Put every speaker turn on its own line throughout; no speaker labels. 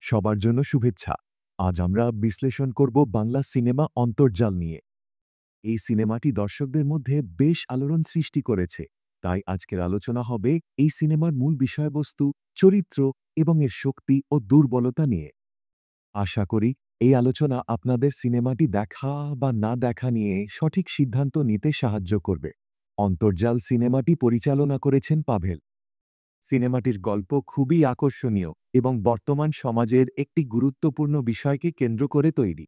সবার জন্য শুভেচ্ছা। আজ আমরা বিশ্লেষণ করব বাংলা সিনেমা অন্তর্জাল নিয়ে। এই সিনেমাটি দর্শকদের মধ্যে বেশ আলোড়ন সৃষ্টি করেছে। তাই আজকের আলোচনা হবে এই সিনেমার মূল বিষয়বস্তু, চরিত্র এবং এর শক্তি ও দুর্বলতা নিয়ে। আশা করি এই আলোচনা আপনাদের সিনেমাটি দেখা বা না দেখা নিয়ে সঠিক সিদ্ধান্ত নিতে সাহায্য করবে। অন্তর্জাল সিনেমাটি পরিচালনা করেছেন পাভেল। সিনেমাটির গল্প খুবই আকর্ষণীয় এবং বর্তমান সমাজের একটি গুরুত্বপূর্ণ বিষয়কে কেন্দ্র করে তৈরি।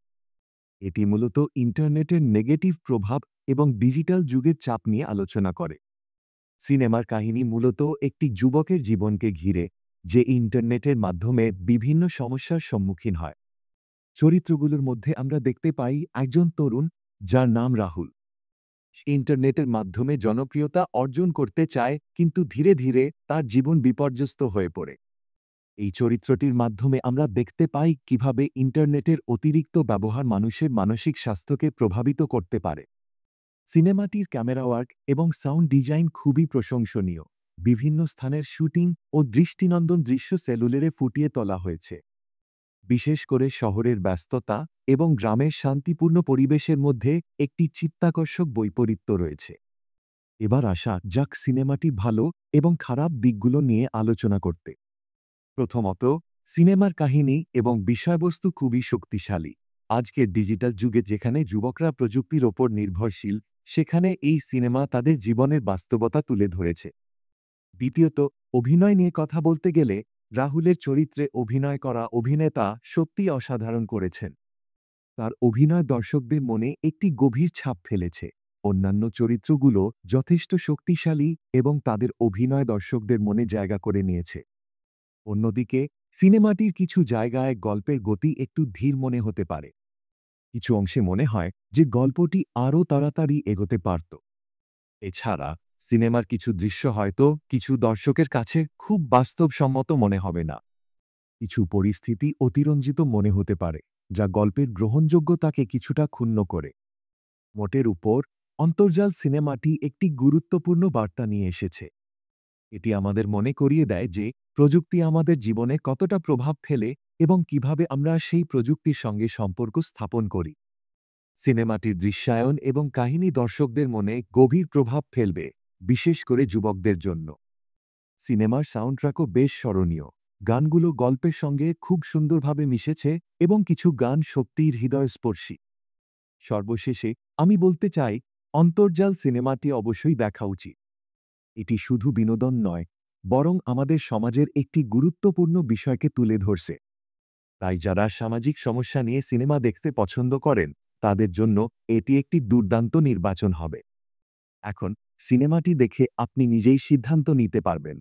এটি মূলত ইন্টারনেটের নেগেটিভ প্রভাব এবং ডিজিটাল যুগের চাপ নিয়ে আলোচনা করে। সিনেমার কাহিনী মূলত একটি যুবকের জীবনকে ঘিরে, যে ইন্টারনেটের মাধ্যমে বিভিন্ন সমস্যার সম্মুখীন হয়। চরিত্রগুলোর মধ্যে আমরা দেখতে পাই একজন তরুণ, যার নাম রাহুল। সে ইন্টারনেটের মাধ্যমে জনপ্রিয়তা অর্জন করতে চায়, কিন্তু ধীরে ধীরে তার জীবন বিপর্যস্ত হয়ে পড়ে। এই চরিত্রটির মাধ্যমে আমরা দেখতে পাই কিভাবে ইন্টারনেটের অতিরিক্ত ব্যবহার মানুষের মানসিক স্বাস্থ্যকে প্রভাবিত করতে পারে। সিনেমাটির ক্যামেরা ওয়ার্ক এবং সাউন্ড ডিজাইন খুবই প্রশংসনীয়। বিভিন্ন স্থানের শুটিং ও দৃষ্টিনন্দন দৃশ্য সেলুলারে ফুটিয়ে তোলা হয়েছে। বিশেষ করে শহরের ব্যস্ততা এবং গ্রামের শান্তিপূর্ণ পরিবেশের মধ্যে একটি চিত্তাকর্ষক বৈপরীত্য রয়েছে। এবার আসা যাক সিনেমাটি ভালো এবং খারাপ দিকগুলো নিয়ে আলোচনা করতে। প্রথমত, সিনেমার কাহিনী এবং বিষয়বস্তু খুবই শক্তিশালী। আজকের ডিজিটাল যুগে যেখানে যুবকরা প্রযুক্তির ওপর নির্ভরশীল, সেখানে এই সিনেমা তাদের জীবনের বাস্তবতা তুলে ধরেছে। দ্বিতীয়ত, অভিনয় নিয়ে কথা বলতে গেলে রাহুলের চরিত্রে অভিনয় করা অভিনেতা সত্যিই অসাধারণ করেছেন। তার অভিনয় দর্শকদের মনে একটি গভীর ছাপ ফেলেছে। অন্যান্য চরিত্রগুলো যথেষ্ট শক্তিশালী এবং তাদের অভিনয় দর্শকদের মনে জায়গা করে নিয়েছে। অন্যদিকে সিনেমাটির কিছু জায়গায় গল্পের গতি একটু ধীর মনে হতে পারে। কিছু অংশে মনে হয় যে গল্পটি আরও তাড়াতাড়ি এগোতে পারত। এছাড়া সিনেমার কিছু দৃশ্য হয়তো কিছু দর্শকের কাছে খুব বাস্তবসম্মত মনে হবে না। কিছু পরিস্থিতি অতিরঞ্জিত মনে হতে পারে, যা গল্পের গ্রহণযোগ্যতাকে কিছুটা ক্ষুণ্ণ করে। মোটের উপর অন্তর্জাল সিনেমাটি একটি গুরুত্বপূর্ণ বার্তা নিয়ে এসেছে। এটি আমাদের মনে করিয়ে দেয় যে প্রযুক্তি আমাদের জীবনে কতটা প্রভাব ফেলে এবং কিভাবে আমরা সেই প্রযুক্তির সঙ্গে সম্পর্ক স্থাপন করি। সিনেমাটির দৃশ্যায়ন এবং কাহিনী দর্শকদের মনে গভীর প্রভাব ফেলবে, বিশেষ করে যুবকদের জন্য। সিনেমার সাউন্ডট্র্যাকও বেশ স্মরণীয়। গানগুলো গল্পের সঙ্গে খুব সুন্দরভাবে মিশেছে এবং কিছু গান সত্যিই হৃদয়স্পর্শী। সর্বশেষে আমি বলতে চাই, অন্তর্জাল সিনেমাটি অবশ্যই দেখা উচিত। এটি শুধু বিনোদন নয়, বরং আমাদের সমাজের একটি গুরুত্বপূর্ণ বিষয়কে তুলে ধরছে। তাই যারা সামাজিক সমস্যা নিয়ে সিনেমা দেখতে পছন্দ করেন, তাদের জন্য এটি একটি দুর্দান্ত নির্বাচন হবে। এখন সিনেমাটি দেখে আপনি নিজেই সিদ্ধান্ত নিতে পারবেন।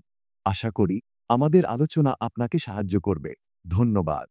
আশা করি আমাদের আলোচনা আপনাকে সাহায্য করবে। ধন্যবাদ।